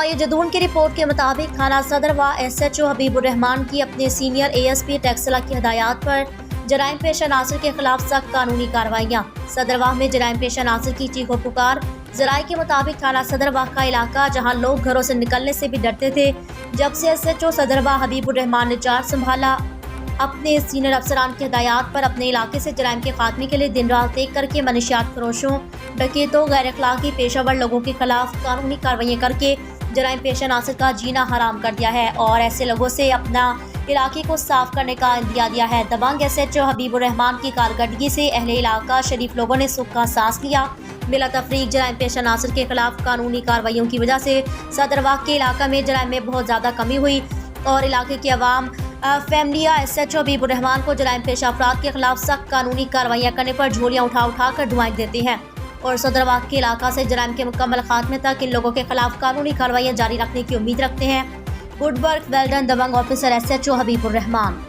شمالی جدون کی رپورٹ کے مطابق تھانہ صدر و SHO حبیب الرحمان کی اپنے سینئر ASP ٹیکسلا کی ہدایات پر جرائم پیشہ عناصر کے خلاف سخت قانونی کارروائیاں۔ صدرواہ میں جرائم پیشہ عناصر کی چیخ و پکار۔ ذرائع کے مطابق تھانہ صدرواہ کا علاقہ جہاں لوگ گھروں سے نکلنے سے بھی ڈرتے تھے، جب سے SHO صدرواہ حبیب الرحمان نے چارج سنبھالا، اپنے سینئر افسران کی ہدایات پر اپنے علاقے سے جرائم کے خاتمے کے لیے دن رات ایک کر کے منشیات فروشوں، ڈکیتوں، غیر اخلاقی پیشہ ور لوگوں کے خلاف قانونی کارروائیاں کر کے جرائم پیشہ عناصر کا جینا حرام کر دیا ہے اور ایسے لوگوں سے اپنا علاقے کو صاف کرنے کا عندیہ دیا ہے۔ دبنگ SHO حبیب الرحمان کی کارکردگی سے اہل علاقہ شریف لوگوں نے سکھ کا سانس لیا۔ بلا تفریق جرائم پیشہ عناصر کے خلاف قانونی کارروائیوں کی وجہ سے صدرواہ کے علاقہ میں جرائم میں بہت زیادہ کمی ہوئی اور علاقے کے عوام فیملیاں SHO حبیب الرحمان کو جرائم پیشہ افراد کے خلاف سخت قانونی کارروائیاں کرنے پر جھولیاں اٹھا کر دعائیں دیتے ہیں اور صدرواہ کے علاقہ سے جرائم کے مکمل خاتمے تک ان لوگوں کے خلاف قانونی کارروائیاں جاری رکھنے کی امید رکھتے ہیں۔ گڈ ورک ویل ڈن دبنگ آفیسر SHO حبیب الرحمان۔